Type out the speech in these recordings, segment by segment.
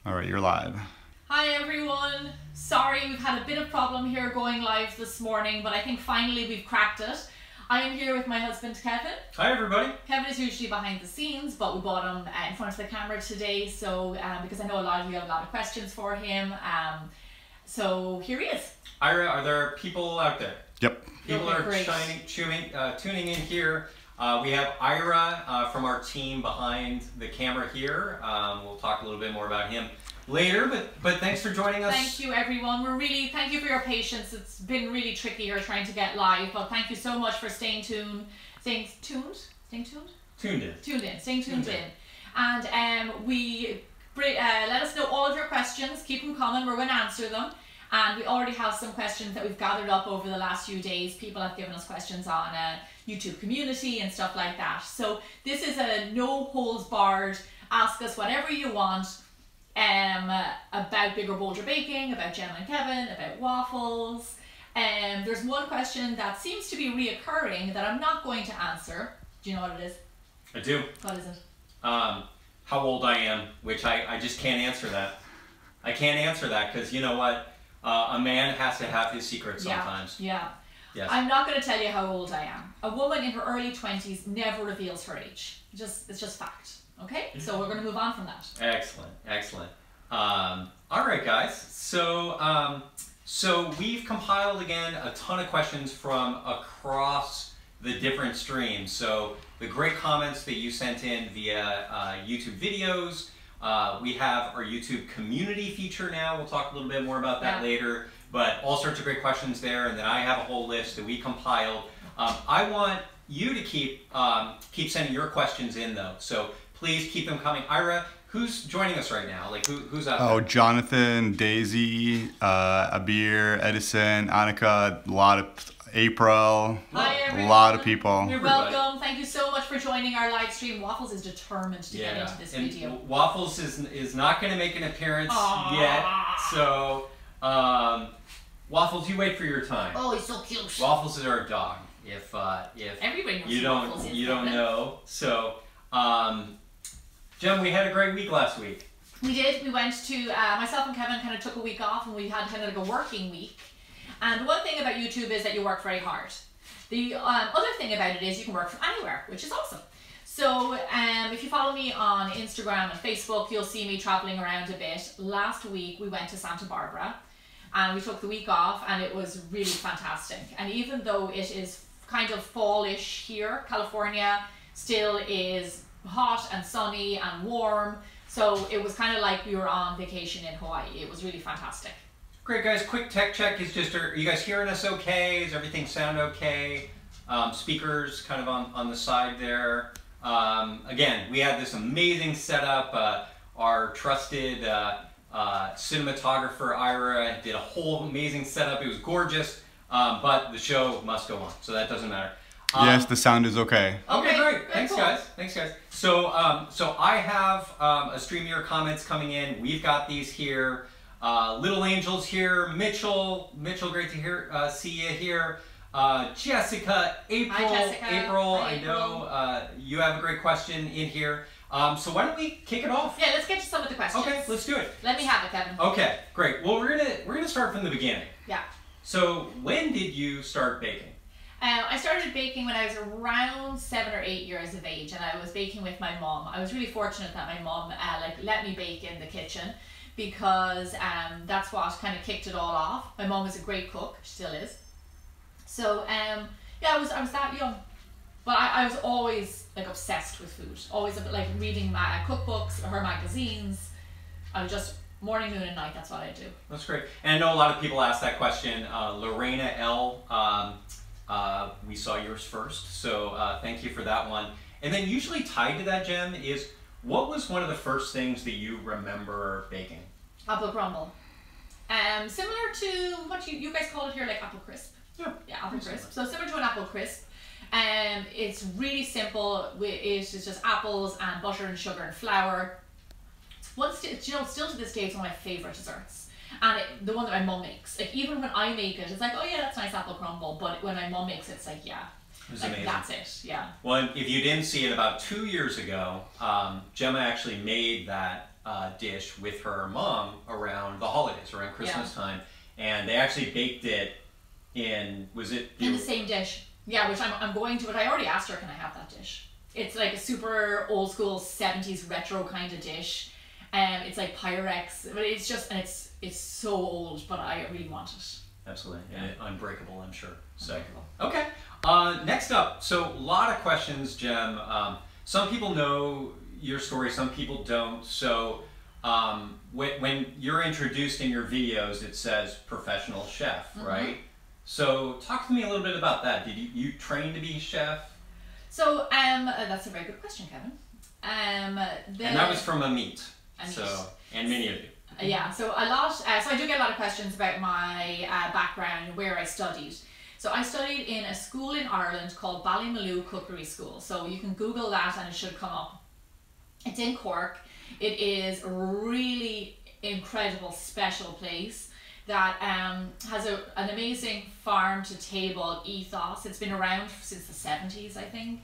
All right, you're live. Hi everyone. Sorry, we've had a bit of problem here going live this morning, but I think finally we've cracked it. I am here with my husband Kevin. Hi everybody. Kevin is usually behind the scenes, but we brought him in front of the camera today, so because I know a lot of you have a lot of questions for him. So here he is. Ira, are there people out there? Yep. People are tuning in here. We have Ira from our team behind the camera here. We'll talk a little bit more about him later, but thanks for joining us. Thank you everyone. Thank you for your patience. It's been really tricky here trying to get live, but thank you so much for staying tuned. Staying tuned. And let us know all of your questions. Keep them coming. We're going to answer them. And we already have some questions that we've gathered up over the last few days. People have given us questions on YouTube community and stuff like that. So this is a no holds barred, ask us whatever you want about bigger bolder baking, about Gemma and Kevin, about waffles. There's one question that seems to be reoccurring that I'm not going to answer. Do you know what it is? I do. What is it? How old I am, which I just can't answer that. I can't answer that because you know what? A man has to have his secrets sometimes. Yeah. Yes. I'm not going to tell you how old I am. A woman in her early 20s never reveals her age. It's just fact. Okay? So we're going to move on from that. Excellent, excellent. All right, guys. So we've compiled again a ton of questions from across the different streams. So the great comments that you sent in via YouTube videos. We have our YouTube community feature now. We'll talk a little bit more about that later. But all sorts of great questions there, and then I have a whole list that we compiled. I want you to keep sending your questions in though. So please keep them coming. Ira, who's joining us right now? Like who's out there? Oh, Jonathan, Daisy, Abir, Edison, Annika, a lot of April. Hi, everyone. A lot of people. You're welcome. Thank you so much for joining our live stream. Waffles is determined to get into this video. Waffles is not going to make an appearance yet. So Waffles, you wait for your time. Oh, he's so cute. Waffles is our dog. If everybody knows you Waffles don't know. So Jem, we had a great week last week. We did. We went to myself and Kevin kind of took a week off, and we had kind of like a working week. And one thing about YouTube is that you work very hard. The other thing about it is you can work from anywhere, which is awesome. So if you follow me on Instagram and Facebook, you'll see me traveling around a bit. Last week we went to Santa Barbara and we took the week off, and it was really fantastic. And even though it is kind of fallish here, California still is hot and sunny and warm. So it was kind of like we were on vacation in Hawaii. It was really fantastic. Great, guys. Quick tech check is just, are you guys hearing us okay? Does everything sound okay? Speakers kind of on the side there. Again, we had this amazing setup. Our trusted cinematographer, Ira, did a whole amazing setup. It was gorgeous, but the show must go on, so that doesn't matter. Yes, the sound is okay. Okay, great. Thanks, guys. Thanks, guys. So, so I have a stream of your comments coming in. We've got these here. Little Angels here, Mitchell, great to see you here. Jessica, April. Hi, Jessica. April, I know you have a great question in here. So why don't we kick it off? Yeah, let's get to some of the questions. Okay, let's do it. Let me have it, Kevin. Okay, great. Well, we're gonna start from the beginning. Yeah. So when did you start baking? I started baking when I was around 7 or 8 years of age, and I was baking with my mom. I was really fortunate that my mom let me bake in the kitchen, because that's what kind of kicked it all off. My mom was a great cook, she still is. So yeah, I was that young, but I was always like obsessed with food. Always like reading my cookbooks, her magazines. I was just morning, noon, and night. That's what I do. That's great. And I know a lot of people ask that question. Lorena L. We saw yours first, so thank you for that one. And then usually tied to that, Gem, is what was one of the first things that you remember baking? Apple crumble. Similar to what you guys call it here, like apple crisp. Yeah, apple crisp. So similar to an apple crisp. It's really simple. It's just apples and butter and sugar and flour. Still to this day, it's one of my favorite desserts. And the one that my mum makes. Like, even when I make it, it's like, oh yeah, that's nice apple crumble. But when my mum makes it, it's like, yeah. It like, that's it, yeah. Well, if you didn't see it about 2 years ago, Gemma actually made that dish with her mom around the holidays, around Christmas time, and they actually baked it in, was it? In the same dish. Yeah, which I'm going to, but I already asked her, can I have that dish? It's like a super old school 70s retro kind of dish. It's like Pyrex, but it's just, and it's so old, but I really want it. Absolutely, and unbreakable, I'm sure. So, Unbreakable. okay. Next up, so a lot of questions, Gem. Some people know your story, some people don't. So when you're introduced in your videos, it says professional chef, right? So talk to me a little bit about that. Did you train to be a chef? So that's a very good question, Kevin. And that was from Amit. And many of you. Yeah, so a lot. So I do get a lot of questions about my background and where I studied. So I studied in a school in Ireland called Ballymaloe Cookery School. So you can Google that and it should come up. It's in Cork. It is a really incredible, special place that has an amazing farm to table ethos. It's been around since the 70s, I think.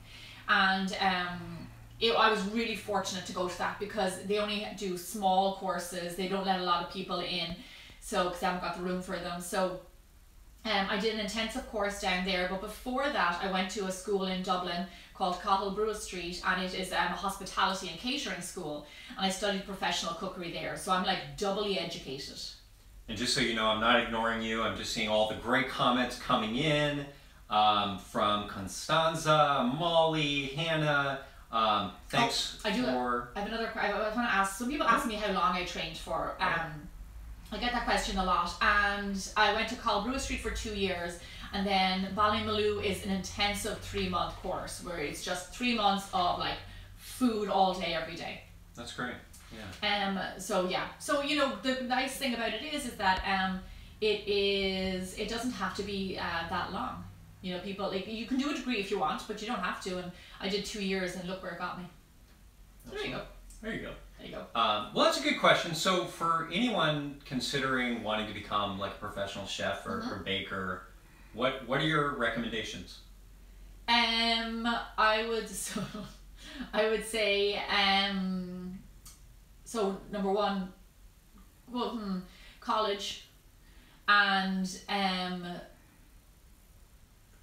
And I was really fortunate to go to that because they only do small courses. They don't let a lot of people in, so because they haven't got the room for them. So I did an intensive course down there, but before that I went to a school in Dublin called Cahal Brua Street, and it is a hospitality and catering school, and I studied professional cookery there, so I'm like doubly educated. And just so you know, I'm not ignoring you, I'm just seeing all the great comments coming in from Constanza, Molly, Hannah. Thanks I have another. I want to ask. Some people ask me how long I trained for. I get that question a lot, and I went to Cahal Brua Street for 2 years, and then Ballymaloe is an intensive 3-month course where it's just 3 months of like food all day, every day. That's great. Yeah. So yeah. So you know the nice thing about it is that it doesn't have to be that long. You know, people like you can do a degree if you want, but you don't have to. And I did 2 years, and look where it got me. So there you go. There you go. There you go. Well, that's a good question. So, for anyone considering wanting to become like a professional chef or baker, what are your recommendations? I would say so number one, college, and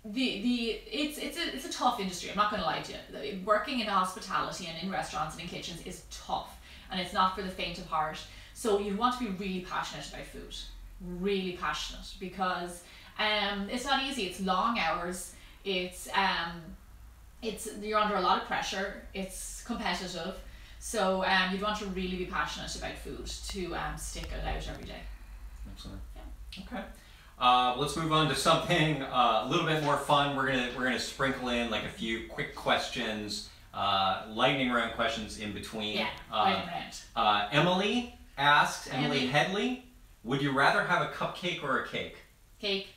it's a tough industry. I'm not going to lie to you. Working in hospitality and in restaurants and in kitchens is tough, and it's not for the faint of heart. So you want to be really passionate about food, really passionate, because it's not easy. It's long hours. It's you're under a lot of pressure. It's competitive. So you'd want to really be passionate about food to stick it out every day. Excellent. Yeah. Okay. Let's move on to something a little bit more fun. We're gonna sprinkle in like a few quick questions, lightning round questions in between. Yeah, lightning round. Emily asked, Emily Headley, would you rather have a cupcake or a cake? Cake.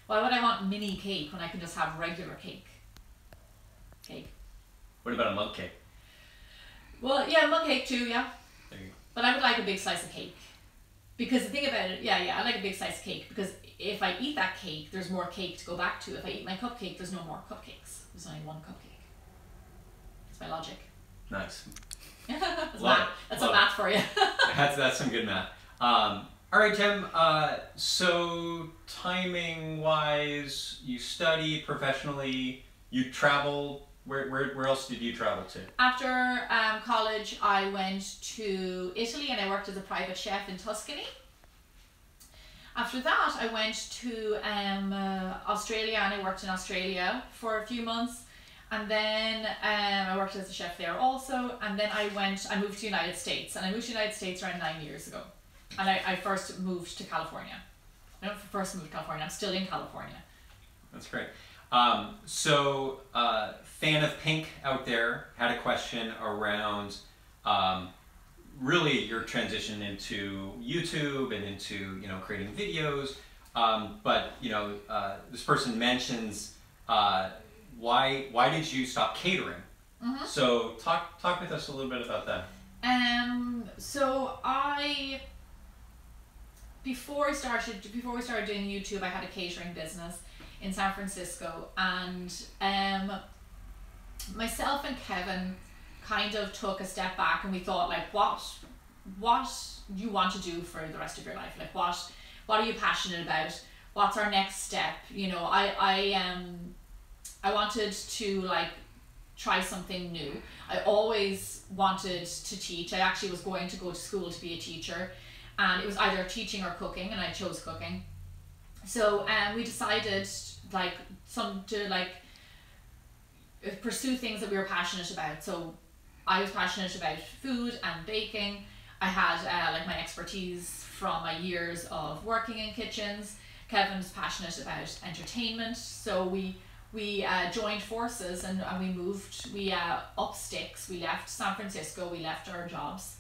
Why would I want mini cake when I can just have regular cake? Cake. What about a mug cake? Well, yeah, mug cake too, yeah. There you go. But I would like a big slice of cake. Because the thing about it, I like a big slice of cake, because if I eat that cake, there's more cake to go back to. If I eat my cupcake, there's no more cupcakes. There's only one cupcake. That's my logic. Nice. That's math. That's a math for you. That's some good math. All right, Gem. So timing-wise, you studied professionally. You traveled. Where else did you travel to? After college, I went to Italy and I worked as a private chef in Tuscany. After that, I went to Australia and I worked in Australia for a few months. And then I worked as a chef there also. And then I moved to the United States. And I moved to the United States around 9 years ago. And I first moved to California. I don't first moved to California, I'm still in California. That's great. Fan of Pink out there had a question around really your transition into YouTube and into creating videos. But this person mentions why did you stop catering? So talk with us a little bit about that. So before we started doing YouTube, I had a catering business in San Francisco, and myself and Kevin kind of took a step back and we thought, like, what do you want to do for the rest of your life? Like, what are you passionate about? What's our next step? You know, I wanted to, like, try something new. I always wanted to teach. I actually was going to go to school to be a teacher, and it was either teaching or cooking, and I chose cooking. So we decided, like, to pursue things that we were passionate about. So I was passionate about food and baking. I had like my expertise from my years of working in kitchens. Kevin's passionate about entertainment, so we joined forces and we moved. We up sticks. We left San Francisco. We left our jobs,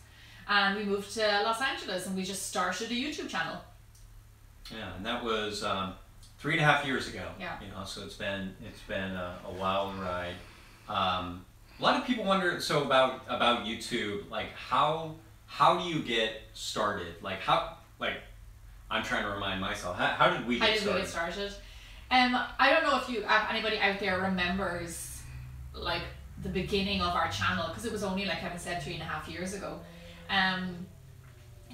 and we moved to Los Angeles, and we just started a YouTube channel. Yeah, and that was 3.5 years ago. Yeah. You know, so it's been a wild ride. A lot of people wonder about YouTube, like how do you get started? Like I'm trying to remind myself, how did we get started? I don't know if anybody out there remembers, like, the beginning of our channel, because it was only, like Kevin said, 3.5 years ago.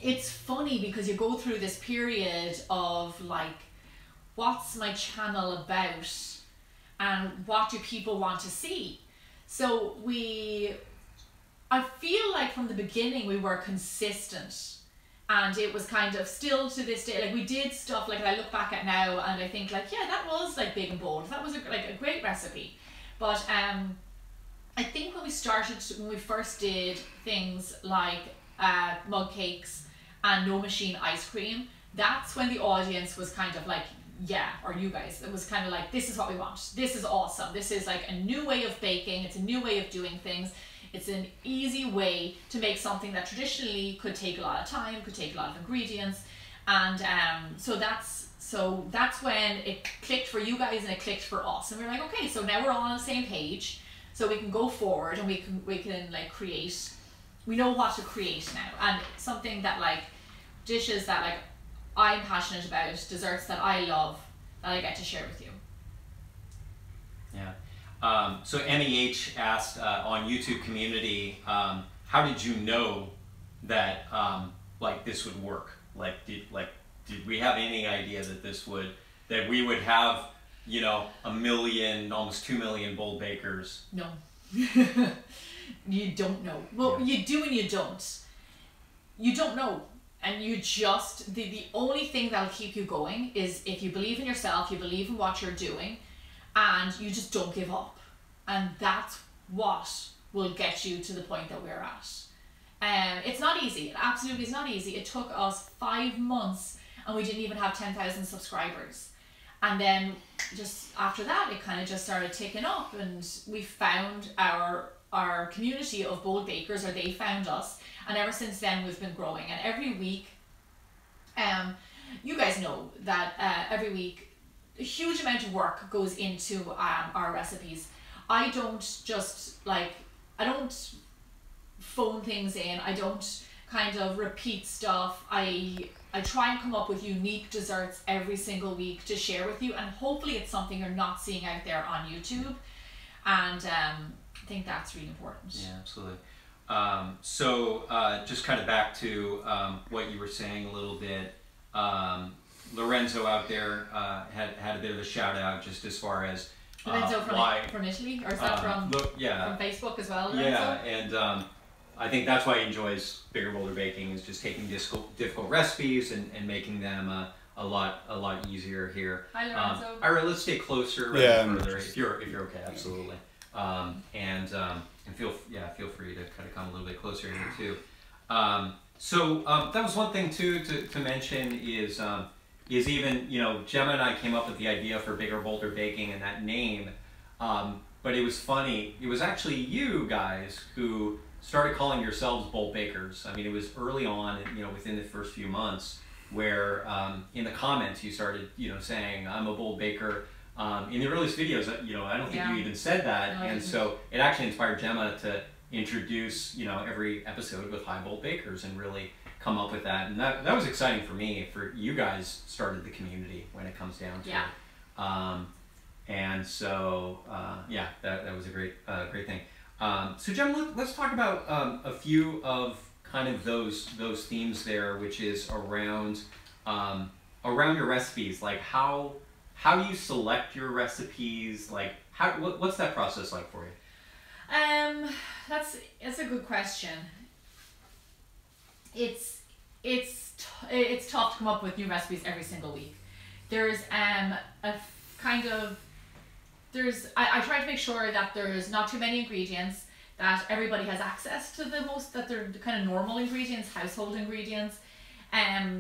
It's funny because you go through this period of, like, what's my channel about and what do people want to see? So I feel like from the beginning we were consistent, and it was kind of still to this day, like, we did stuff, like, I look back at now and I think, like, yeah, that was, like, big and bold. That was a great recipe. But I think when we first did things like mug cakes and no machine ice cream, that's when the audience was kind of like, yeah, or you guys, it was kind of like, this is what we want. This is awesome. This is, like, a new way of baking. It's a new way of doing things. It's an easy way to make something that traditionally could take a lot of time, could take a lot of ingredients. And so that's when it clicked for you guys and it clicked for us. And we're like, okay, so now we're all on the same page, so we can go forward and we can like create. We know what to create now, and something that, like, dishes that, like, I'm passionate about, desserts that I love, that I get to share with you. Yeah. So MEH asked on YouTube community, how did you know that like this would work? Did we have any idea that we would have, you know, 1 million, almost 2 million bold bakers? No. You don't know. Well, yeah. You do and you don't. You don't know. And you just, the only thing that'll keep you going is if you believe in yourself, you believe in what you're doing, and you just don't give up. And that's what will get you to the point that we're at. It's not easy. It absolutely is not easy. It took us 5 months and we didn't even have 10,000 subscribers. And then just after that, it kind of just started ticking up, and we found our community of bold bakers, or they found us. And ever since then, we've been growing. And every week, you guys know that every week, a huge amount of work goes into our recipes. I don't just, like, I don't phone things in. I don't kind of repeat stuff. I try and come up with unique desserts every single week to share with you. And hopefully it's something you're not seeing out there on YouTube. And I think that's really important. Yeah, absolutely. So just kind of back to what you were saying a little bit, Lorenzo out there had a bit of a shout out just as far as Lorenzo from Italy, or is that from Facebook as well, Lorenzo? Yeah, and I think that's why he enjoys Bigger Bolder Baking, is just taking difficult recipes and making them a lot easier here. Hi, Lorenzo. Ira, let's stay closer further if you're okay, absolutely. And feel free to kind of come a little bit closer here too. So that was one thing too to mention is even, you know, Gemma and I came up with the idea for Bigger Bolder Baking and that name, but it was funny. It was actually you guys who started calling yourselves bold bakers. I mean, it was early on, you know, within the first few months, where in the comments you started, you know, saying I'm a bold baker. In the earliest videos, you know, I don't think you even said that, and so it actually inspired Gemma to introduce, you know, every episode with Hi Bold Bakers and really come up with that, and that was exciting for me. For you guys started the community when it comes down to it, and so yeah, that was a great thing. So Jem, let's talk about a few of kind of those themes there, which is around your recipes. Like how do you select your recipes? Like what's that process like for you? That's a good question. It's tough to come up with new recipes every single week. There's a kind of I try to make sure that there's not too many ingredients, that everybody has access to that they're the kind of normal ingredients, household ingredients,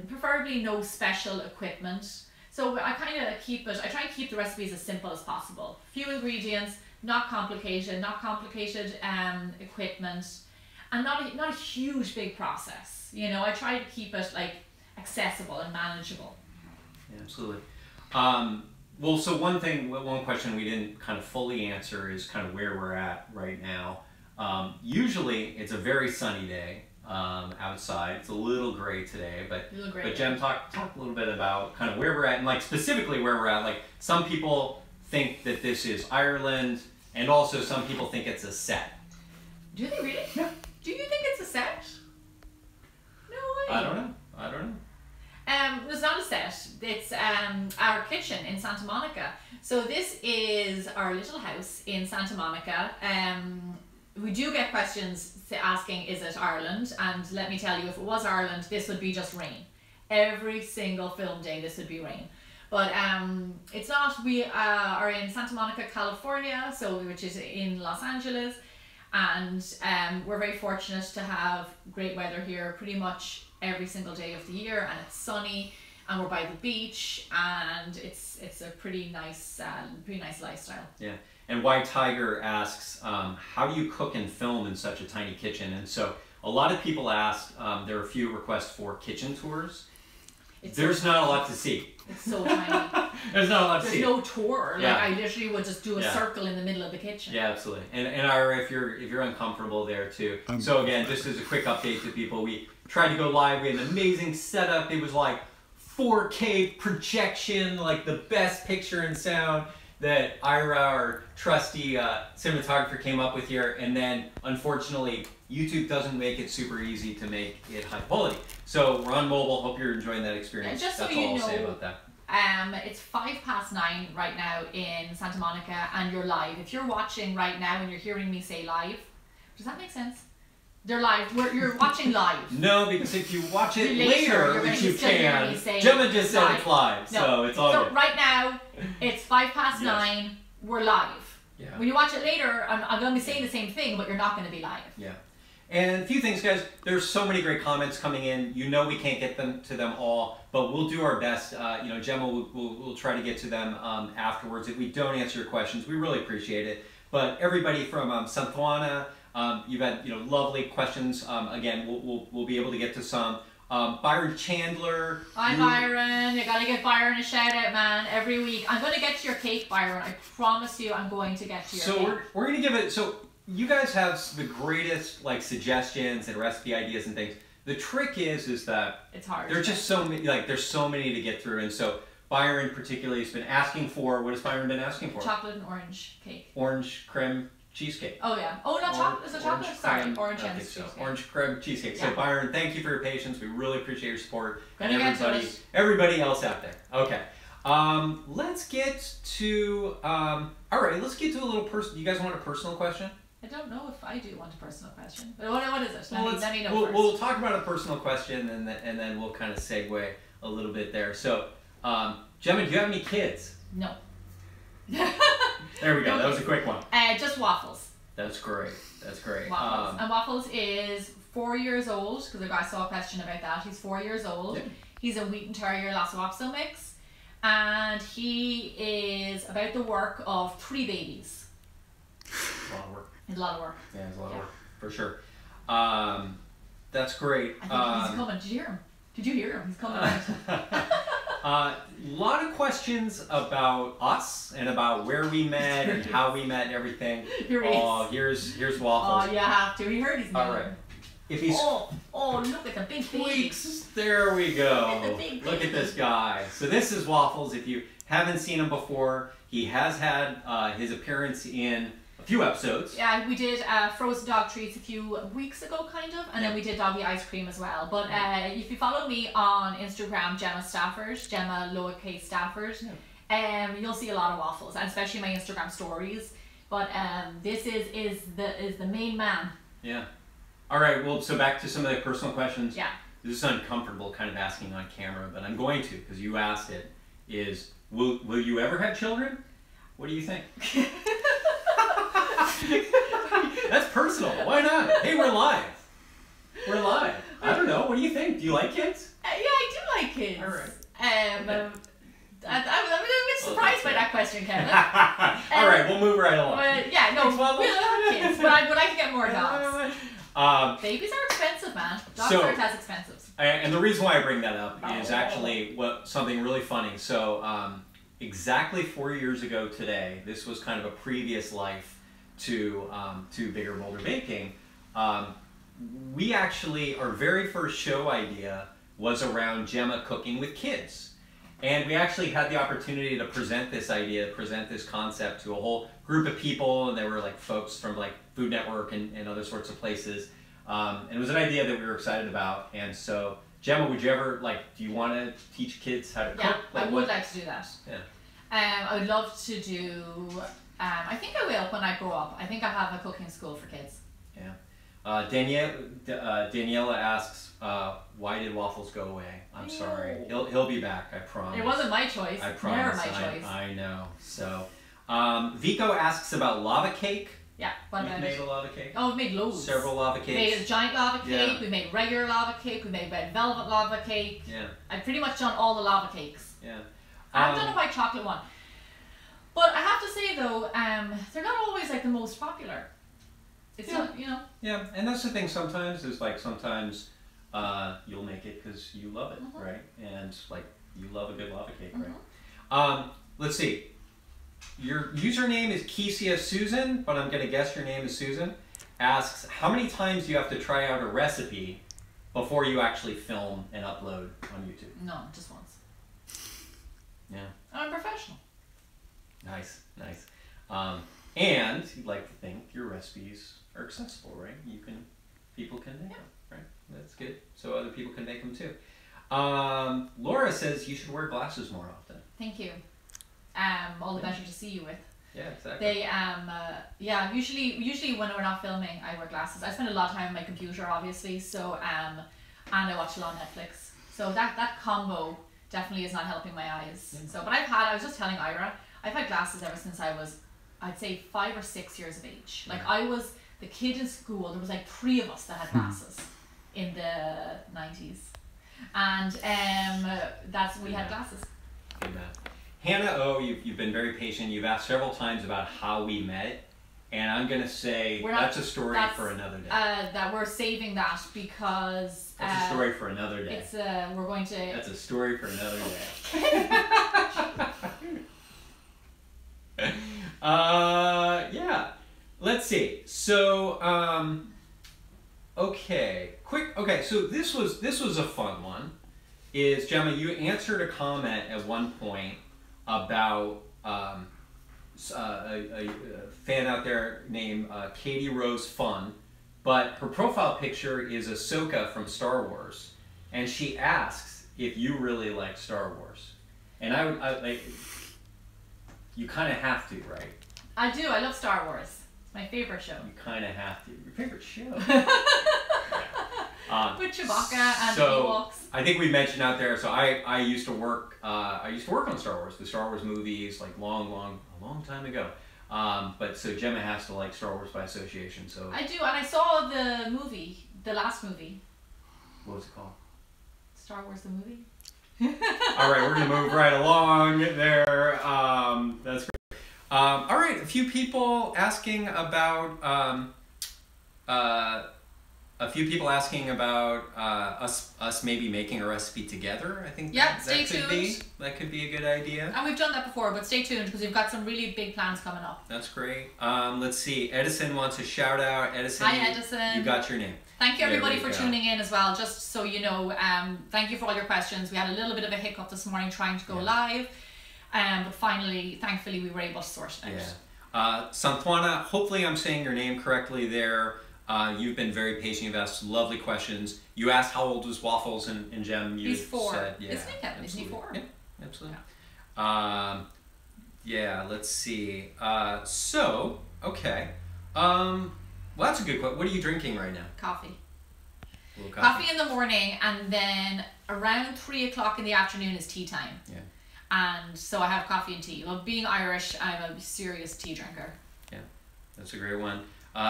preferably no special equipment. So I try and keep the recipes as simple as possible. Few ingredients, not complicated equipment, and not a huge big process. You know, I try to keep it like accessible and manageable. Yeah, absolutely. Well, so one question we didn't kind of fully answer is kind of where we're at right now. Usually it's a very sunny day outside. It's a little gray today, but Jem, talk a little bit about kind of where we're at, and like specifically where we're at. Like some people think that this is Ireland, and also some people think it's a set. Do they really? Yeah. Do you think it's a set? No way. I don't know. It's not a set. It's our kitchen in Santa Monica. So this is our little house in Santa Monica. We do get questions asking, is it Ireland? And let me tell you, if it was Ireland, this would be just rain. Every single film day, this would be rain. But it's not. We are in Santa Monica, California, which is in Los Angeles. And we're very fortunate to have great weather here pretty much every single day of the year, and it's sunny, and we're by the beach, and it's a pretty nice lifestyle. Yeah. And White Tiger asks, how do you cook and film in such a tiny kitchen? And so a lot of people asked, there are a few requests for kitchen tours. There's not a lot to see. It's so tiny. There's not a lot to see. There's no tour. Yeah. Like I literally would just do a circle in the middle of the kitchen. Yeah, absolutely. And Ira, if you're uncomfortable there too. So again, just as a quick update to people, we tried to go live. We had an amazing setup. It was like 4K projection, like the best picture and sound that Ira, our trusty cinematographer, came up with here. And then, unfortunately, YouTube doesn't make it super easy to make it high quality. So we're on mobile. Hope you're enjoying that experience. Just That's so all you I'll know, say about that. It's 9:05 right now in Santa Monica, and you're live. If you're watching right now and you're hearing me say live, does that make sense? They're live. You're watching live. No, because if you watch it later, which you can, Gemma just said it's live, no. so it's all so good. Right now, it's 9:05. Yes. We're live. Yeah. When you watch it later, I'm going to be saying the same thing, but you're not going to be live. Yeah. And a few things, guys. There's so many great comments coming in. You know we can't get to them all, but we'll do our best. Gemma will try to get to them afterwards. If we don't answer your questions, we really appreciate it. But everybody from Santa Juana, you've had lovely questions. Again, we'll be able to get to some. Byron Chandler. Hi Byron, you gotta give Byron a shout out, man, every week. I'm gonna get to your cake, Byron. I promise you I'm going to get to your cake. So we're gonna give it, so you guys have the greatest suggestions and recipe ideas and things. The trick is that it's hard. There's just so many, there's so many to get through, and so Byron particularly has been asking for, what has Byron been asking for? Chocolate and orange cake. Orange creme cheesecake. Oh yeah. Oh, not chocolate. Is it chocolate? Sorry, orange and cheesecake. Orange creme cheesecake. Yeah. So Byron, thank you for your patience. We really appreciate your support. Gonna and everybody else out there. Okay. Let's get to all right. Let's get to a little personal. You guys want a personal question? I don't know if I do want a personal question. But what is it? Well, let me know first. We'll talk about a personal question and then we'll kind of segue a little bit there. So, Gemma, do you have any kids? No. There we go. That was a quick one. Just Waffles. That's great. That's great. Waffles. And Waffles is 4 years old, because I saw a question about that. He's 4 years old. Yeah. He's a Wheaten Terrier Lhasa Apso mix. And he is about the work of 3 babies. A lot of work. It's a lot of work. Yeah, it's a lot of work, for sure. That's great. I think he's coming. Did you hear him? Did you hear him? He's coming out. A lot of questions about us and about where we met and how we met and everything. Here's Waffles. Oh, you have to. He heard his name. All right. If he's oh, look at the big tweaks. There we go. Look at this guy. So this is Waffles. If you haven't seen him before, he has had his appearance in a a few episodes. Yeah, we did frozen dog treats a few weeks ago, kind of, and then we did doggy ice cream as well. But if you follow me on Instagram, Gemma Stafford, Gemma lowercase Stafford, you'll see a lot of waffles, and especially my Instagram stories. But this is the main man. Yeah. All right. Well, so back to some of the personal questions. Yeah. This is uncomfortable, kind of asking on camera, but I'm going to because you asked it. Is will you ever have children? What do you think? That's personal. Why not? Hey, we're live. We're live. I don't know. What do you think? Do you like kids? Yeah, I do like kids. All right. I'm a bit surprised by that question, Kevin. All right, we'll move right along. Yeah, no, we love kids, but I would like to get more dogs. Babies are expensive, man. Dogs aren't as expensive. And the reason why I bring that up is actually something really funny. So exactly 4 years ago today, this was kind of a previous life to Bigger Bolder Baking. We actually, our very first show idea was around Gemma cooking with kids. And we actually had the opportunity to present this idea, present this concept to a whole group of people, and there were like folks from like Food Network and other sorts of places. And it was an idea that we were excited about. And so, Gemma, would you ever, do you want to teach kids how to cook? Yeah, I would like to do that. Yeah. I would love to do, I think I will when I grow up. I think I'll have a cooking school for kids. Yeah. Daniela asks, why did waffles go away? I'm sorry. He'll be back, I promise. It wasn't my choice. I promise. Never my choice. I know. So, Vico asks about lava cake. Yeah, what about You've made a lava cake? Oh, we made loads. Several lava cakes. We made a giant lava cake, Yeah. we made regular lava cake, we made red velvet lava cake. Yeah. I've pretty much done all the lava cakes. Yeah. I haven't done a white chocolate one. But I have to say though, they're not always like the most popular. It's not, you know. Yeah, and that's the thing sometimes is sometimes you'll make it because you love it, right? And you love a good lava cake, right? Let's see. Your username is Kesia Susan, but I'm going to guess your name is Susan. Asks, how many times do you have to try out a recipe before you actually film and upload on YouTube? No, just once. Yeah. I'm a professional. Nice, nice. And you'd like to think your recipes are accessible, right? People can make them, right? That's good. So other people can make them too. Laura says you should wear glasses more often. Thank you. All the better to see you with. Yeah, exactly. They usually when we're not filming, I wear glasses. I spend a lot of time on my computer, obviously. So and I watch a lot of Netflix. So that combo definitely is not helping my eyes. So, but I was just telling Ira, I've had glasses ever since I was, I'd say 5 or 6 years of age. Like I was the kid in school. There was like 3 of us that had glasses in the 90s, and we had glasses. Amen. Hannah O, you've been very patient. You've asked several times about how we met, and I'm gonna say that's a story for another day. That we're saving that because that's a story for another day. It's we're going to. That's a story for another day. Yeah. Let's see. So, okay, quick. Okay, so this was a fun one. Is Gemma, you answered a comment at one point about a fan out there named Katie Rose Fun, but her profile picture is Ahsoka from Star Wars, and she asks if you really like Star Wars, and I you kind of have to, right? I do. I love Star Wars. It's my favorite show. You kind of have to. Your favorite show. With Chewbacca and so Ewoks. I think we mentioned out there. So I used to work. I used to work on Star Wars, the Star Wars movies, like a long time ago. But so Gemma has to like Star Wars by association. So I do, and I saw the movie, the last movie. What was it called? Star Wars the movie. All right, we're gonna move right along there. That's great. All right, a few people asking about us maybe making a recipe together. I think stay tuned. That could be a good idea. And we've done that before, but stay tuned because we've got some really big plans coming up. That's great. Let's see. Edison wants a shout out. Edison. Hi, Edison. You got your name. Thank you everybody for tuning in as well. Just so you know, thank you for all your questions. We had a little bit of a hiccup this morning trying to go live, but finally, thankfully, we were able to sort it out. Yeah. Santwana, hopefully I'm saying your name correctly there. You've been very patient. You've asked lovely questions. You asked how old was Waffles, and Gem, you He's 4. said, yeah, Isn't he, Kevin? Isn't he 4? Yeah, absolutely. Yeah, let's see. Okay. Well, that's a good question. What are you drinking right now? Coffee. A little Coffee in the morning, and then around 3 o'clock in the afternoon is tea time. Yeah. And so I have coffee and tea. Well, being Irish, I'm a serious tea drinker. Yeah, that's a great one.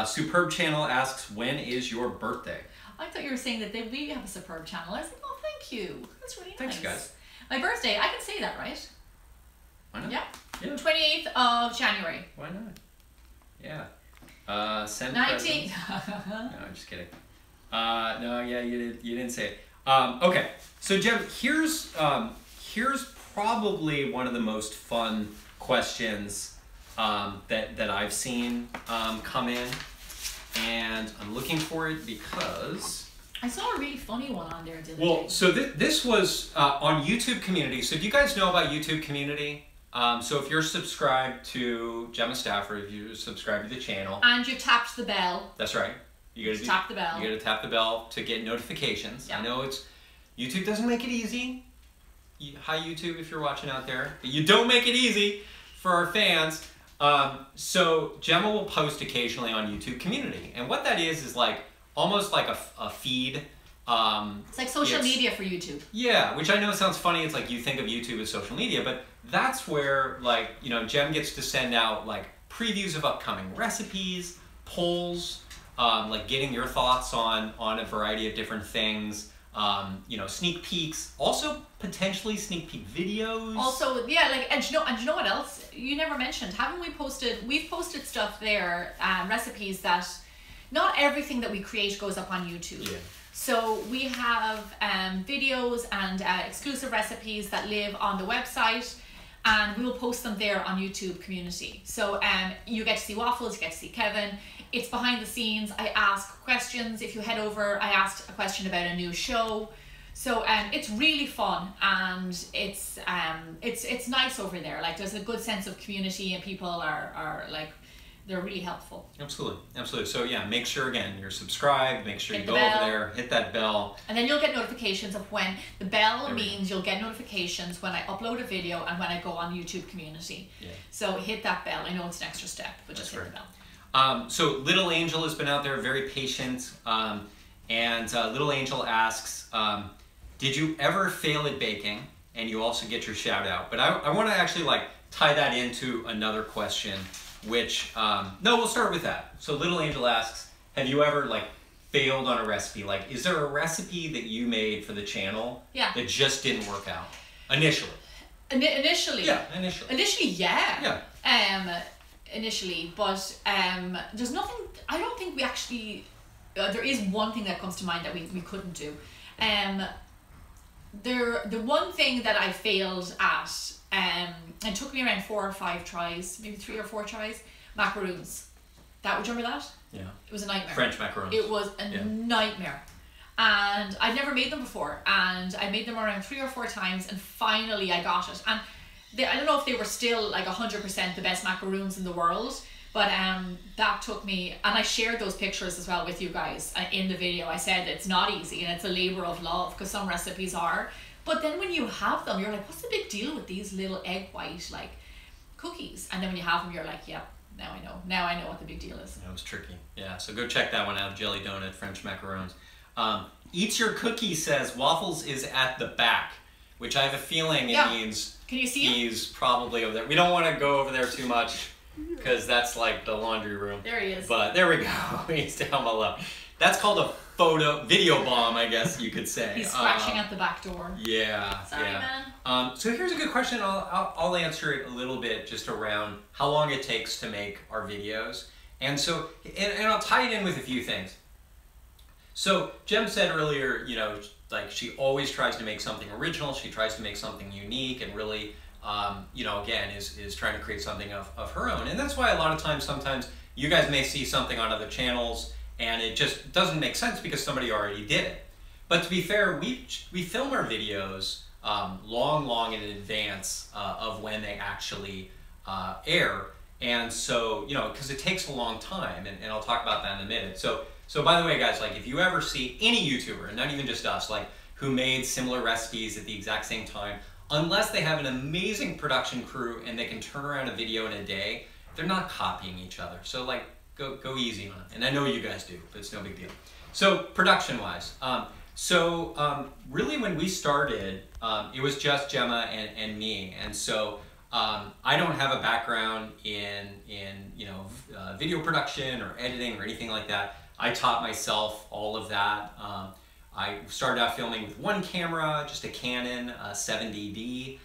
Superb Channel asks, when is your birthday? I thought you were saying that we have a Superb Channel. I was like, oh, thank you. That's really Thanks, nice. guys. My birthday, I can say that, right? Why not? Yeah. Yeah. 28th of January. Why not? Yeah. Send 19th. No, I'm just kidding. No, yeah, you didn't say it. Okay, so Gem, here's probably one of the most fun questions that I've seen come in, and I'm looking for it because I saw a really funny one on there the other well, day. so this was on YouTube Community. So do you guys know about YouTube Community? So if you're subscribed to Gemma Stafford, if you're subscribed to the channel, And you tapped the bell. that's right. You gotta Tap the bell. You gotta tap the bell to get notifications. Yeah. I know YouTube doesn't make it easy. Hi YouTube, if you're watching out there, but you don't make it easy for our fans. So Gemma will post occasionally on YouTube Community, and what that is like almost like a feed. It's like social media for YouTube. Yeah, which I know sounds funny. It's like you think of YouTube as social media, but that's where Gem gets to send out like previews of upcoming recipes, polls, like getting your thoughts on a variety of different things. Sneak peeks, also potentially sneak peek videos. Also, yeah, like, and you know what else? You never mentioned, haven't we posted, we've posted stuff there, recipes that, not everything that we create goes up on YouTube. Yeah. So we have videos and exclusive recipes that live on the website, and we will post them there on YouTube Community. So you get to see Waffles, you get to see Kevin. It's behind the scenes. I ask questions. If you head over, I asked a question about a new show. So it's really fun, and it's nice over there. Like, there's a good sense of community, and people are like, they're really helpful. Absolutely, absolutely. So yeah, make sure again you're subscribed. Make sure you go bell. over there, hit that bell, and then you'll get notifications of when the bell means you'll get notifications when I upload a video and when I go on YouTube Community. Yeah. So hit that bell. I know it's an extra step, but just hit the bell. So Little Angel has been out there, very patient, and Little Angel asks, did you ever fail at baking? And you also get your shout out. But I want to actually like tie that into another question, which, no, we'll start with that. So Little Angel asks, have you ever like failed on a recipe? Like, is there a recipe that you made for the channel that just didn't work out initially? Initially? Yeah, initially. Initially, yeah. Yeah. Initially, but there's nothing, I don't think we actually, there is one thing that comes to mind that we couldn't do. The one thing that I failed at, it took me around 4 or 5 tries, maybe 3 or 4 tries, macaroons. Do you remember that? Yeah. It was a nightmare. French macarons. It was a nightmare. And I'd never made them before, and I made them around 3 or 4 times, and finally I got it. And I don't know if they were still like 100% the best macaroons in the world, but that took me, and I shared those pictures as well with you guys in the video. I said it's not easy and it's a labor of love, because some recipes are, but then when you have them, you're like, what's the big deal with these little egg white like cookies? And then when you have them, you're like, yeah, now I know what the big deal is. That was tricky. Yeah, so go check that one out, Jelly Donut, French macarons. Eats Your Cookie says Waffles is at the back, which I have a feeling it means can you see he's probably over there. We don't want to go over there too much because that's like the laundry room. There he is. But there we go. He's down below. That's called a video bomb, I guess you could say. He's scratching at the back door. Yeah. Sorry, yeah. man. So here's a good question. I'll answer it a little bit just around how long it takes to make our videos. And so, and I'll tie it in with a few things. So Gem said earlier, like she always tries to make something original. She tries to make something unique and really, again, is trying to create something of her own. And that's why a lot of times, sometimes you guys may see something on other channels and it just doesn't make sense because somebody already did it. But to be fair, we film our videos long in advance of when they actually air. and so, you know, because it takes a long time, and I'll talk about that in a minute. So by the way, guys, like if you ever see any YouTuber, and not even just us, like who made similar recipes at the exact same time, unless they have an amazing production crew and they can turn around a video in a day, they're not copying each other. So like, go easy on it. And I know you guys do, but it's no big deal. So production-wise, really when we started, it was just Gemma and me, and so I don't have a background in you know, video production or editing or anything like that. I taught myself all of that. I started out filming with one camera, just a Canon 7DD.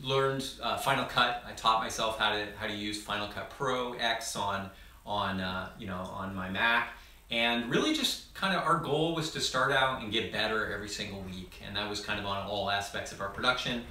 Learned Final Cut. I taught myself how to use Final Cut Pro X on you know, on my Mac. And really just kind of our goal was to start out and get better every single week. And that was kind of on all aspects of our production.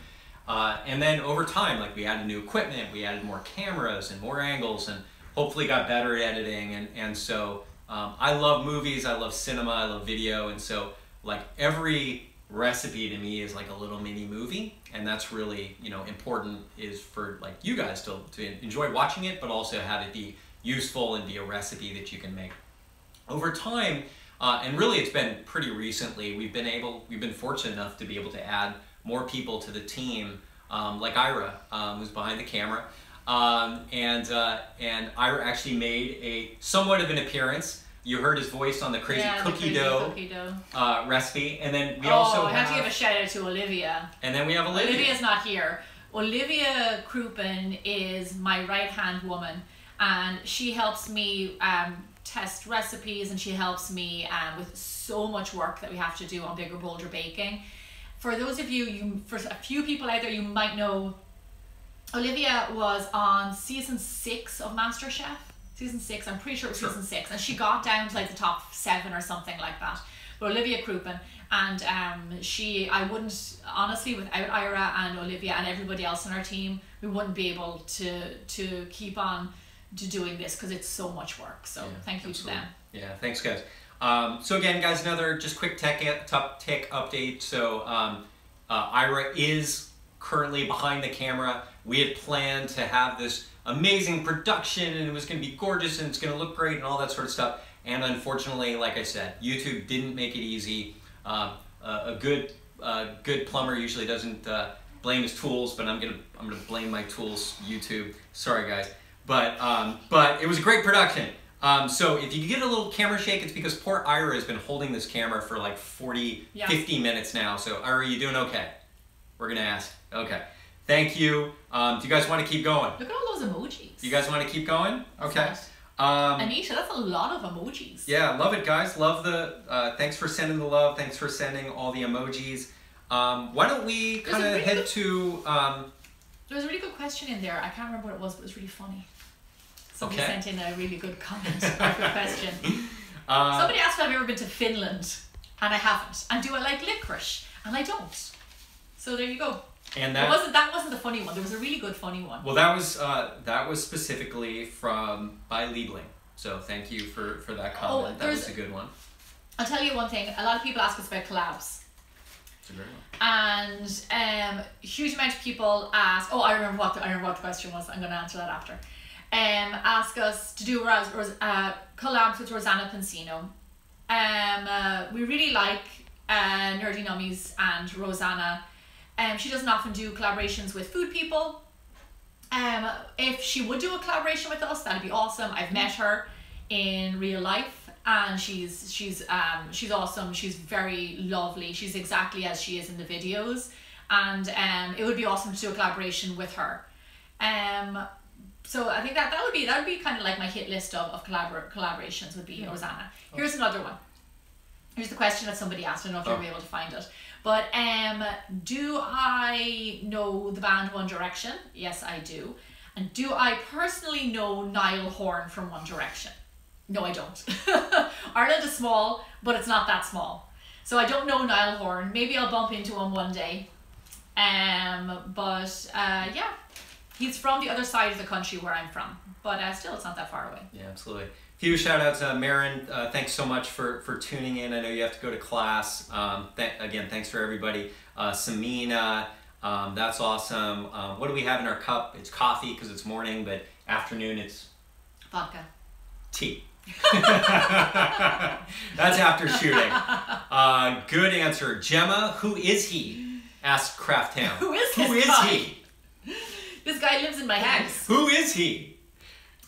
And then over time, like we added new equipment, we added more cameras and more angles, and hopefully got better at editing. And so I love movies, I love cinema, I love video. And so like every recipe to me is like a little mini movie. And that's really, you know, important is for like you guys to enjoy watching it, but also have it be useful and be a recipe that you can make. Over time, and really it's been pretty recently, we've been fortunate enough to be able to add more people to the team, like Ira, who's behind the camera. And Ira actually made a somewhat of an appearance. You heard his voice on the crazy cookie dough recipe. And then we also I have to give a shout out to Olivia. And then we have Olivia. Olivia's not here. Olivia Crouppen is my right-hand woman, and she helps me test recipes, and she helps me with so much work that we have to do on Bigger Bolder Baking. For those of you, for a few people out there, you might know Olivia was on season 6 of MasterChef. Season 6, I'm pretty sure it was season 6, and she got down to like the top 7 or something like that. But Olivia Crouppen, and I wouldn't, honestly, without Ira and Olivia and everybody else on our team, we wouldn't be able to keep on to doing this, because it's so much work. So thank you to them. Yeah, thanks guys. So again, guys, another just quick tech update. So Ira is currently behind the camera. We had planned to have this amazing production, and it was going to be gorgeous, and it's going to look great, and all that sort of stuff. And unfortunately, like I said, YouTube didn't make it easy. A good plumber usually doesn't blame his tools, but I'm gonna blame my tools, YouTube. Sorry guys, but it was a great production. So if you get a little camera shake, it's because poor Ira has been holding this camera for like 50 minutes now. So Ira, you doing okay? We're gonna ask. Okay. Thank you. Do you guys want to keep going? Look at all those emojis. You guys want to keep going? Okay. Anisha, that's a lot of emojis. Yeah, love it, guys. Love the, thanks for sending the love. Thanks for sending all the emojis. Why don't we kind of head to... There was a really good question in there. I can't remember what it was, but it was really funny. Somebody sent in a really good comment or a good question. Somebody asked if I've ever been to Finland, and I haven't. And do I like licorice? And I don't. So there you go. And that wasn't the funny one. There was a really good funny one. Well, that was specifically by Liebling. So thank you for that comment. That was a good one. I'll tell you one thing. A lot of people ask us about collabs. It's a great one. And huge amount of people ask. Oh, I remember what the question was. I'm going to answer that after. Ask us to do collabs with Rosanna Pansino. We really like Nerdy Nummies and Rosanna. She doesn't often do collaborations with food people. If she would do a collaboration with us, that'd be awesome. I've met her in real life, and she's awesome. She's very lovely. She's exactly as she is in the videos, and it would be awesome to do a collaboration with her. So I think that would be kind of like my hit list of collaborations would be Rosanna. Here's another one. Here's the question that somebody asked. I don't know if you'll be able to find it. But do I know the band One Direction? Yes, I do. And do I personally know Niall Horan from One Direction? No, I don't. Ireland is small, but it's not that small. So I don't know Niall Horan. Maybe I'll bump into him one day. Yeah, he's from the other side of the country where I'm from. But still, it's not that far away. Yeah, absolutely. Few shout outs, Marin, thanks so much for tuning in. I know you have to go to class. Again, thanks for everybody. Samina, That's awesome. What do we have in our cup? It's coffee because it's morning, but afternoon it's Vodka. tea. That's after shooting. Good answer. Gemma, who is he? Asked Kraft Ham. Who is Who this is guy? he? This guy lives in my house. Who is he?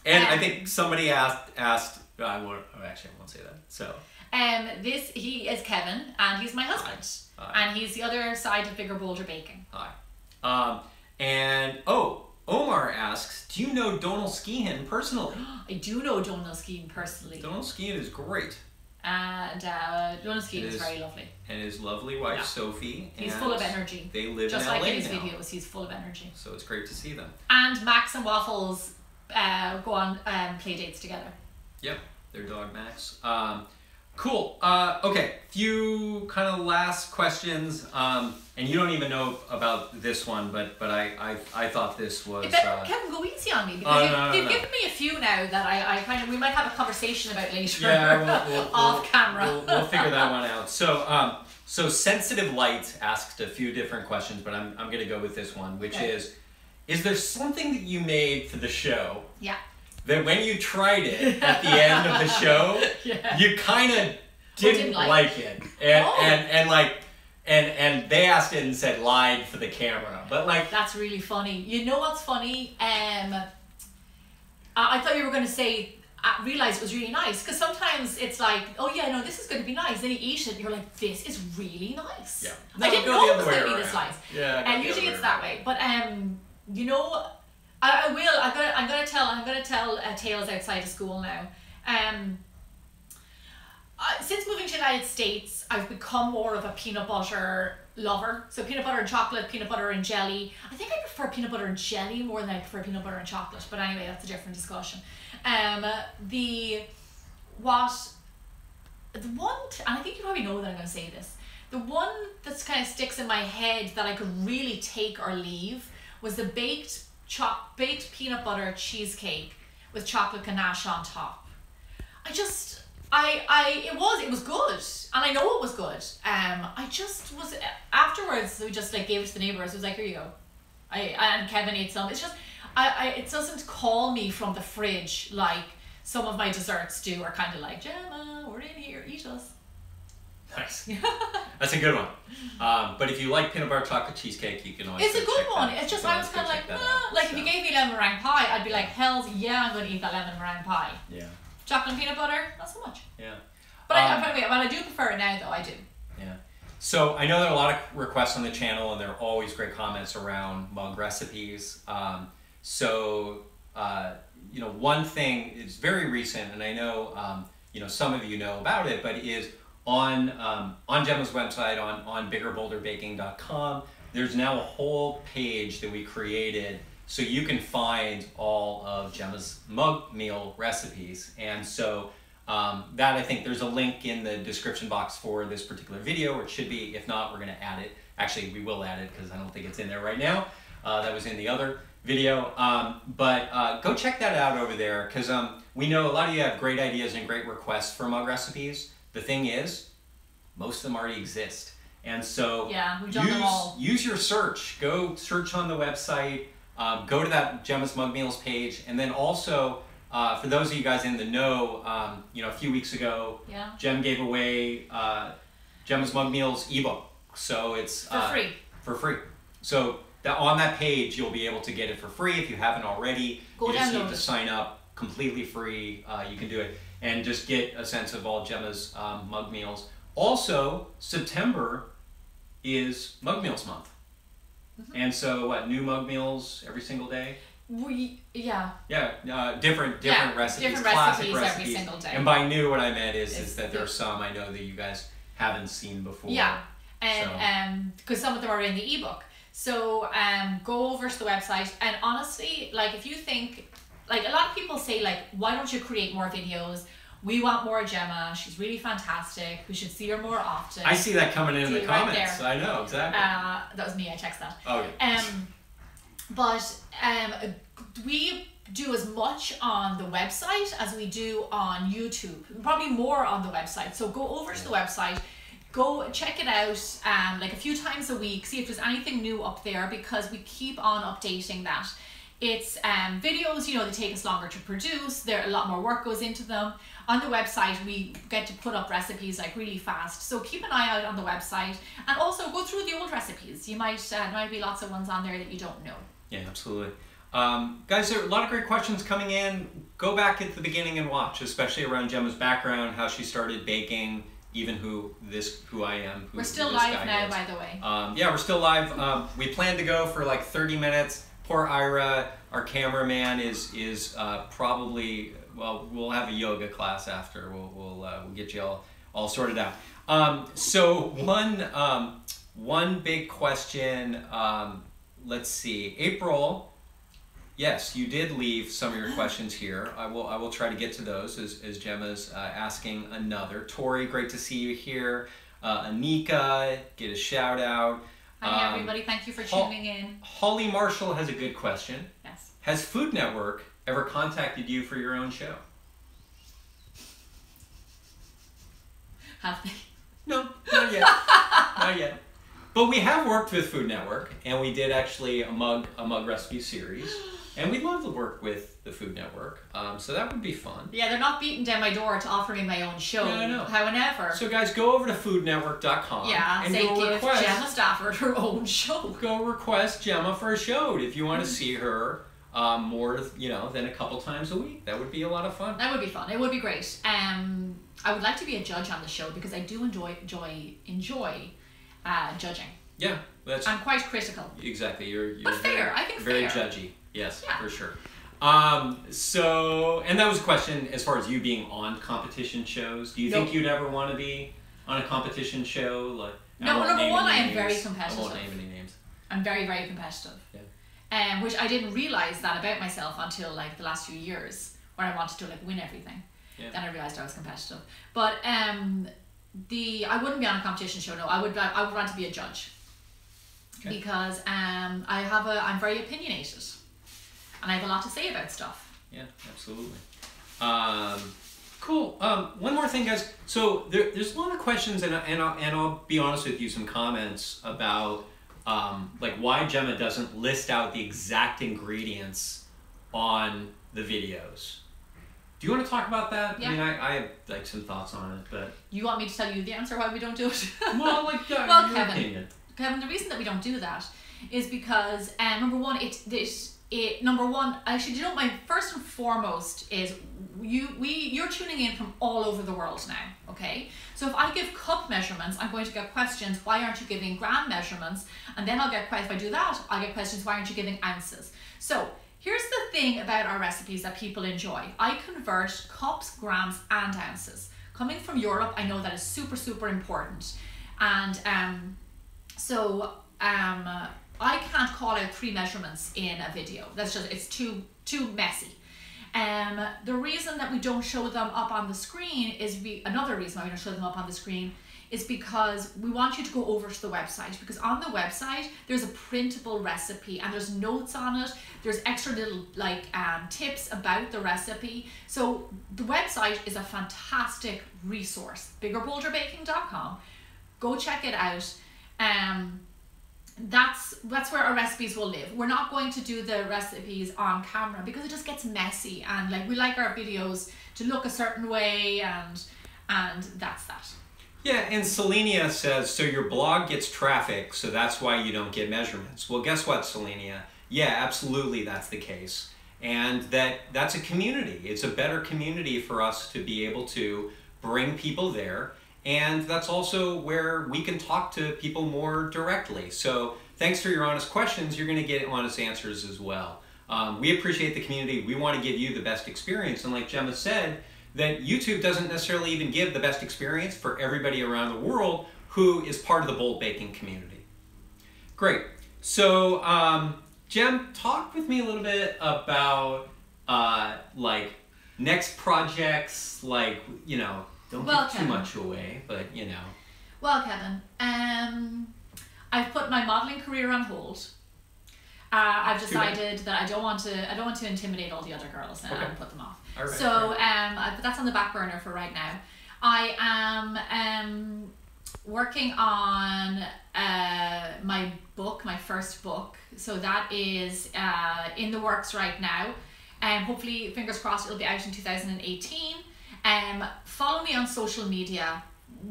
And I think somebody asked I won't say that. So He is Kevin, and he's my husband. Hi. And he's the other side of Bigger Boulder Baking. Hi. Omar asks, do you know Donal Skehan personally? I do know Donal Skehan personally. Donal Skehan is great. And Donal Skehan is very lovely. And his lovely wife, Sophie. He's full of energy. They live just in LA like in his now. videos, he's full of energy. So it's great to see them. And Max and Waffles go on play dates together. Yep, their dog Max. Cool. Okay, few kind of last questions. And you don't even know about this one, but I thought this was. Kevin, go easy on me because you've given me a few now that I kind of we might have a conversation about later. Yeah, we'll off camera. We'll figure that one out. So Sensitive Light asked a few different questions, but I'm gonna go with this one, which is there something that you made for the show? Yeah. That when you tried it at the end of the show, you kind of didn't like it, and they asked it and said lied for the camera, but like that's really funny. You know what's funny? I thought you were going to say realize it was really nice because sometimes it's like, oh yeah, no, this is going to be nice. Then you eat it, and you're like, this is really nice. Yeah, I didn't know it was going to be this nice. Yeah, and usually it's that way, but you know. I will. I'm gonna tell tales outside of school now. Since moving to the United States, I've become more of a peanut butter lover. So peanut butter and chocolate, peanut butter and jelly. I think I prefer peanut butter and jelly more than I prefer peanut butter and chocolate. But anyway, that's a different discussion. The one, and I think you probably know that I'm gonna say this. The one that's kind of sticks in my head that I could really take or leave was the baked peanut butter cheesecake with chocolate ganache on top. It was good, and I know it was good. I just was afterwards. We just like gave it to the neighbors. It was like, here you go. And Kevin ate some. It's just it doesn't call me from the fridge like some of my desserts do. Are kind of like, Gemma, we're in here, eat us. Nice. That's a good one. But if you like peanut butter chocolate cheesecake, you can always. It's a good one. It's just I was kind of like, if you gave me lemon meringue pie, I'd be like, hell's yeah, I'm going to eat that lemon meringue pie. Yeah. Chocolate and peanut butter, not so much. Yeah. But I do prefer it now, though. I do. Yeah. So I know there are a lot of requests on the channel, and there are always great comments around mug recipes. One thing is very recent, and I know some of you know about it, but is on Gemma's website on biggerboulderbaking.com. There's now a whole page that we created so you can find all of Gemma's mug meal recipes. And so that I think there's a link in the description box for this particular video, or it should be. If not, we're going to add it. Actually, we will add it because I don't think it's in there right now. That was in the other video. But go check that out over there because we know a lot of you have great ideas and great requests for mug recipes. The thing is, most of them already exist. And so we've done them all. Use your search. Go search on the website. Go to that Gemma's Mug Meals page. And then also, for those of you guys in the know, a few weeks ago, Gem gave away Gemma's Mug Meals ebook. So it's for free. For free. So on that page, you'll be able to get it for free if you haven't already. Go you just download need to sign up, completely free. You can do it and just get a sense of all Gemma's mug meals. Also, September is Mug Meals month. Mm-hmm. And so new mug meals every single day? Different recipes, different classic recipes every single day. And by new, what I meant is that there are some I know that you guys haven't seen before. Yeah, and because some of them are in the ebook. So go over to the website, and honestly, like if you think, like a lot of people say, like, why don't you create more videos? We want more Gemma. She's really fantastic. We should see her more often. I see that coming in the comments. There. I know, exactly. That was me. I text that. Okay. We do as much on the website as we do on YouTube. Probably more on the website. So go over to the website. Go check it out like a few times a week, see if there's anything new up there, because we keep on updating that. It's videos, you know, they take us longer to produce, there a lot more work goes into them. On the website we get to put up recipes like really fast, so keep an eye out on the website, and also go through the old recipes. You might there might be lots of ones on there that you don't know. Yeah, absolutely. Guys, there are a lot of great questions coming in. Go back at the beginning and watch, especially around Gemma's background, how she started baking, even who I am. We're still live now, by the way. Yeah, we're still live. We plan to go for like 30 minutes. Poor Ira, our cameraman, is probably, well, we'll have a yoga class after. We'll get you all sorted out. So one big question. Let's see, April. Yes, you did leave some of your questions here. I will try to get to those as Gemma's asking another. Tori, great to see you here. Anika, get a shout out. Hi everybody, thank you for tuning in. Holly Marshall has a good question. Yes. Has Food Network ever contacted you for your own show? Have they? No, not yet. Not yet. But we have worked with Food Network, and we did actually a mug recipe series. And we'd love to work with the Food Network, so that would be fun. Yeah, they're not beating down my door to offer me my own show. No. However. So guys, go over to foodnetwork.com. Yeah, and say go give request Gemma Stafford her own show. Go request Gemma for a show if you want to see her more, than a couple times a week. That would be a lot of fun. That would be fun. It would be great. I would like to be a judge on the show because I do enjoy judging. Yeah, I'm quite critical. Exactly. You're but fair. I think very fair. Judgy. Yes, yeah. For sure. And that was a question as far as you being on competition shows. Do you think you'd ever want to be on a competition show? Like, no, number one, I am very competitive. I won't name any names. I'm very, very competitive. Yeah. Which I didn't realize that about myself until like the last few years, where I wanted to like win everything. Yeah. Then I realized I was competitive. But I wouldn't be on a competition show. No, I would want to be a judge. Okay. Because I'm very opinionated. And I have a lot to say about stuff. Yeah, absolutely. Cool. One more thing, guys. So there's a lot of questions, and I'll be honest with you, some comments about like why Gemma doesn't list out the exact ingredients on the videos. Do you want to talk about that? Yeah. I mean, I have like some thoughts on it, but you want me to tell you the answer why we don't do it? Well, like well, your opinion. Kevin, the reason that we don't do that is because number one, actually, my first and foremost is you're tuning in from all over the world now, okay? So if I give cup measurements, I'm going to get questions, why aren't you giving gram measurements? And then if I do that, I'll get questions, why aren't you giving ounces? So here's the thing about our recipes that people enjoy. I convert cups, grams, and ounces. Coming from Europe, I know that is super, super important. And I can't call out 3 measurements in a video. It's too messy. The reason that we don't show them up on the screen another reason why we don't show them up on the screen is because we want you to go over to the website, because on the website there's a printable recipe and there's notes on it. There's extra little tips about the recipe. So the website is a fantastic resource. biggerbolderbaking.com. Go check it out. That's where our recipes will live. We're not going to do the recipes on camera because it just gets messy, and like we like our videos to look a certain way, and that's that. Yeah, and Selenia says, so your blog gets traffic, so that's why you don't get measurements. Well, guess what, Selenia? Yeah, absolutely that's the case. And that's a community. It's a better community for us to be able to bring people there. And that's also where we can talk to people more directly. So thanks for your honest questions. You're going to get honest answers as well. We appreciate the community. We want to give you the best experience. And like Gemma said, that YouTube doesn't necessarily even give the best experience for everybody around the world who is part of the bold baking community. Great. So Gem, talk with me a little bit about like next projects, like, don't give too much away, but Well, Kevin, I've put my modeling career on hold. I've decided that I don't want to intimidate all the other girls and put them off. All right, so but that's on the back burner for right now. I am working on my book, my first book. So that is in the works right now. And hopefully, fingers crossed, it'll be out in 2018. Follow me on social media.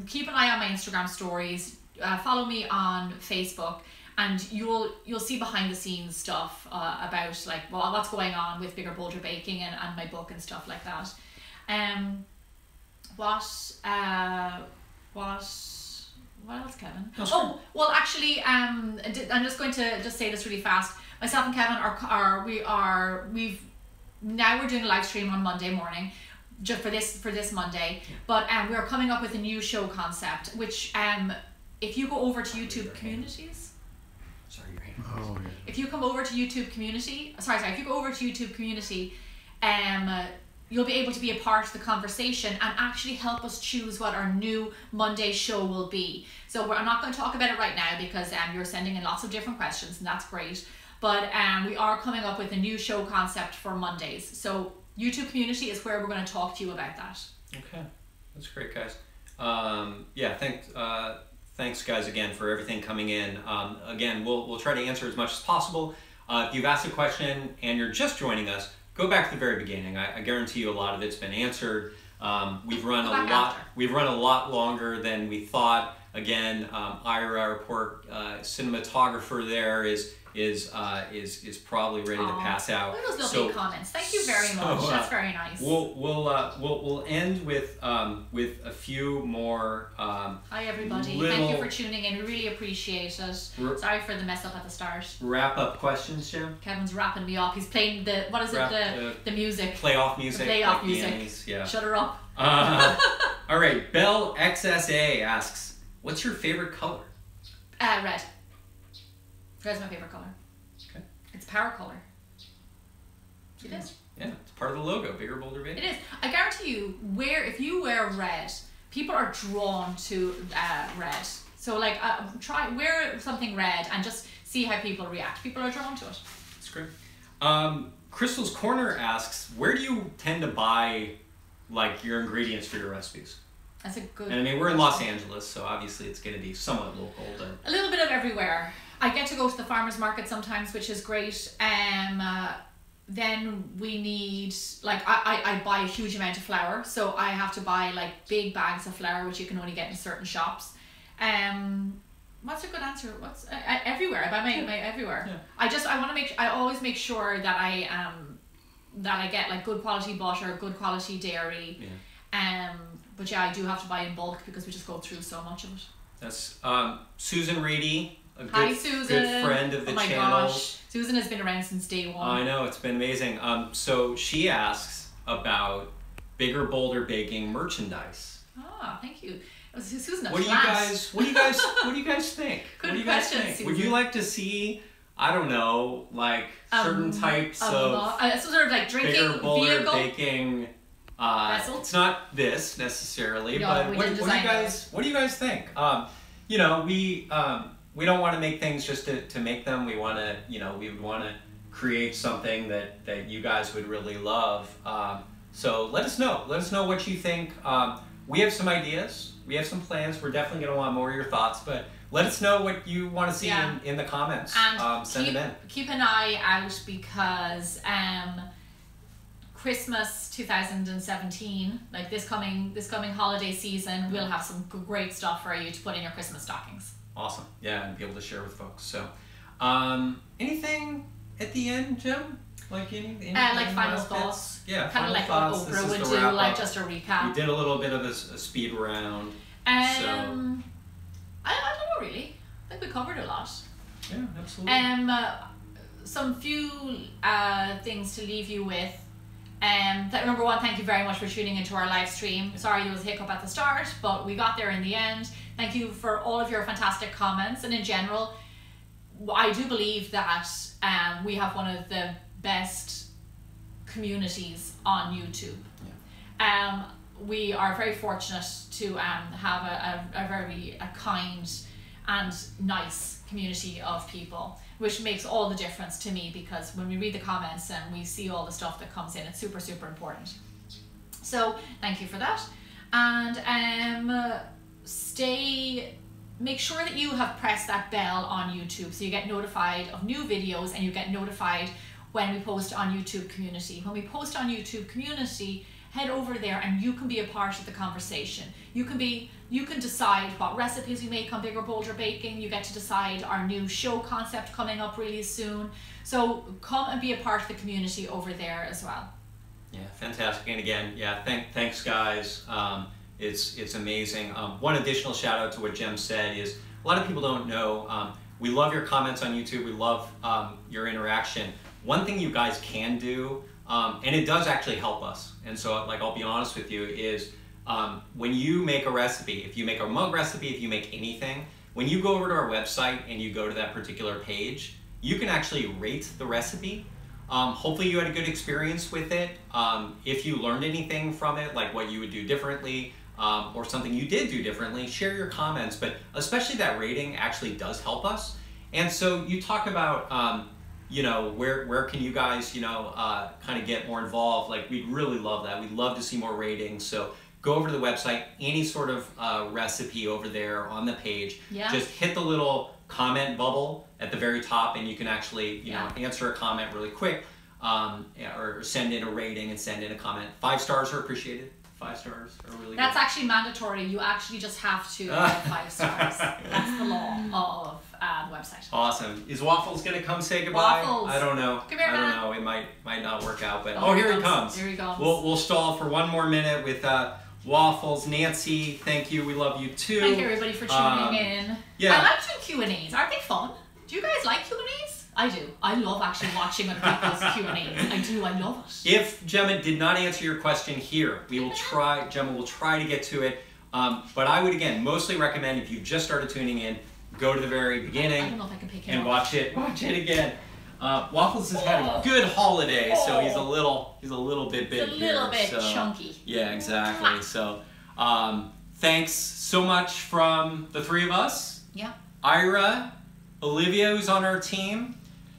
Keep an eye on my Instagram stories. Follow me on Facebook, and you'll see behind the scenes stuff about like what's going on with Bigger Bolder Baking and my book and stuff like that. What else, Kevin? Oh, well, actually, I'm just going to just say this really fast. Myself and Kevin we're doing a live stream on Monday morning, just for this Monday. But we are coming up with a new show concept, which if you go over to YouTube Communities. Sorry, your hand. Oh, yeah. If you come over to YouTube Community, if you go over to YouTube Community, you'll be able to be a part of the conversation and actually help us choose what our new Monday show will be. So I'm not going to talk about it right now because you're sending in lots of different questions, and that's great. But we are coming up with a new show concept for Mondays. So YouTube Community is where we're going to talk to you about that. Okay, that's great, guys. Thanks, guys, again for everything coming in. Again, we'll try to answer as much as possible. If you've asked a question and you're just joining us, go back to the very beginning. I guarantee you a lot of it's been answered. We've run a lot longer than we thought. Again, Ira, our poor cinematographer there, is probably ready to pass out. Look at those lovely comments. Thank you very much. That's very nice. We'll end with a few more. Hi everybody. Thank you for tuning in. We really appreciate it. Sorry for the mess up at the start. Wrap up questions, Jim. Kevin's wrapping me up. He's playing the the music. Playoff music. The playoff music. Pianis, yeah. Shut her up. All right. Bell XSA asks, "What's your favorite color?" Red. Red's my favorite color. Okay. It's power color. It is. Yeah, it's part of the logo, Bigger Bolder Baking. It is. I guarantee you, if you wear red, people are drawn to red. So like, wear something red and just see how people react. People are drawn to it. That's great. Crystal's Corner asks, where do you tend to buy like your ingredients for your recipes? That's a good. And I mean, we're in Los Angeles, so obviously it's going to be somewhat local. But a little bit of everywhere. I get to go to the farmer's market sometimes, which is great. Then we need, like, I buy a huge amount of flour, so I have to buy like big bags of flour, which you can only get in certain shops. What's a good answer? Everywhere? I buy my everywhere. Yeah. I always make sure that I get like good quality butter, good quality dairy. Yeah. But yeah, I do have to buy in bulk because we just go through so much of it. That's Susan Reedy. Hi, Susan. Good friend of the channel. Gosh. Susan has been around since day one. I know, it's been amazing. So she asks about Bigger Bolder Baking merchandise. Ah, thank you. Susan, what do you guys think? Good question, Susan. Would you like to see, I don't know, like certain types of some sort of like drinking Bigger Bolder vehicle? Baking? It's not this necessarily, but what do you guys think? We don't want to make things just to make them. We want to, we would want to create something that you guys would really love. So let us know. Let us know what you think. We have some ideas. We have some plans. We're definitely going to want more of your thoughts, but let us know what you want to see in the comments. And send them in. Keep an eye out because Christmas 2017, like this coming holiday season, we'll have some great stuff for you to put in your Christmas stockings. Awesome. Yeah, and be able to share with folks. So, anything at the end, Jim? Like any like final thoughts. Yeah, kind of like what Oprah would do, like just a recap. We did a little bit of a speed round. I don't know really. I think we covered a lot. Yeah, absolutely. Some few things to leave you with. Number one, thank you very much for tuning into our live stream. Sorry there was a hiccup at the start, but we got there in the end. Thank you for all of your fantastic comments, and in general, I do believe that we have one of the best communities on YouTube. Yeah. We are very fortunate to have a very kind and nice community of people, which makes all the difference to me, because when we read the comments and we see all the stuff that comes in, it's super, super important. So thank you for that. And stay make sure that you have pressed that bell on YouTube so you get notified of new videos and you get notified when we post on YouTube Community. When we post on YouTube Community, head over there and you can be a part of the conversation. You can decide what recipes we make on Bigger Bolder Baking. You get to decide our new show concept coming up really soon. So come and be a part of the community over there as well. Yeah, fantastic. And again, yeah, thanks guys. It's amazing. One additional shout out to what Gem said is a lot of people don't know. We love your comments on YouTube. We love your interaction. One thing you guys can do, and it does actually help us. And so, like, I'll be honest with you, is when you make a recipe, if you make a mug recipe, if you make anything, when you go over to our website and you go to that particular page, you can actually rate the recipe. Hopefully you had a good experience with it. If you learned anything from it, like what you would do differently, or something you did do differently, share your comments, but especially that rating actually does help us. And so you talk about, you know, where can you guys, you know, kind of get more involved? Like, we'd really love that. We'd love to see more ratings. So go over to the website, any sort of recipe over there on the page. Yeah. Just hit the little comment bubble at the very top and you can actually, you know, answer a comment really quick, or send in a rating and send in a comment. 5 stars are appreciated. 5 stars are really That's good. actually mandatory. You actually just have to get 5 stars. That's the law of the website. Awesome. Is Waffles gonna come say goodbye? Waffles. I don't know. Come here, I don't man. know. It might not work out, but Oh, here he comes. Here he comes. We'll stall for one more minute with Waffles. Nancy, thank you. We love you too. Thank you everybody for tuning in. Yeah. I like doing Q&As. Aren't they fun? Do you guys like Q&As? I do. I love actually watching other people's Q&As. I do. I love it. If Gemma did not answer your question here, we will try. Gemma will try to get to it. But I would again mostly recommend, if you've just started tuning in, go to the very beginning I don't know if I can pick him and up. watch it again. Waffles has had a good holiday, so he's a little bit big. It's a little here, bit so, chunky. Yeah, exactly. So thanks so much from the 3 of us. Yeah. Ira, Olivia, who's on our team.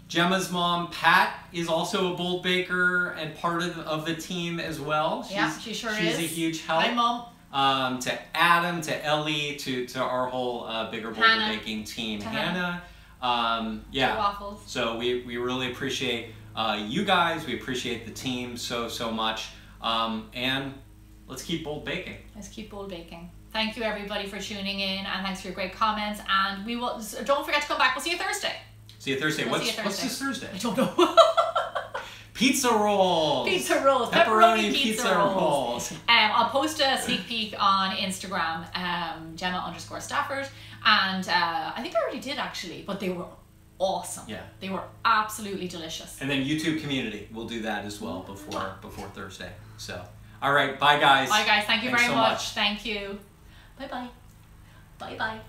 Gemma's mom, Pat, is also a Bold Baker and part of the team as well. She sure is. She's a huge help. Hi, Mom. To Adam, to Ellie, to our whole Bigger Bolder Hannah. Baking team. To Hannah. To Waffles. So we really appreciate you guys. We appreciate the team so much. And let's keep bold baking. Let's keep bold baking. Thank you everybody for tuning in, and thanks for your great comments. And we will. Don't forget to come back. We'll see you Thursday. See you Thursday. We'll see you What's this Thursday? I don't know. Pizza rolls. Pizza rolls. Pepperoni pizza rolls. I'll post a sneak peek on Instagram, Gemma_Stafford, and I think I already did actually, but they were awesome. Yeah. They were absolutely delicious. And then YouTube Community, we'll do that as well before Thursday. So, all right, bye guys. Bye guys. Thank you Thanks very so much. Thank you. Bye bye. Bye bye.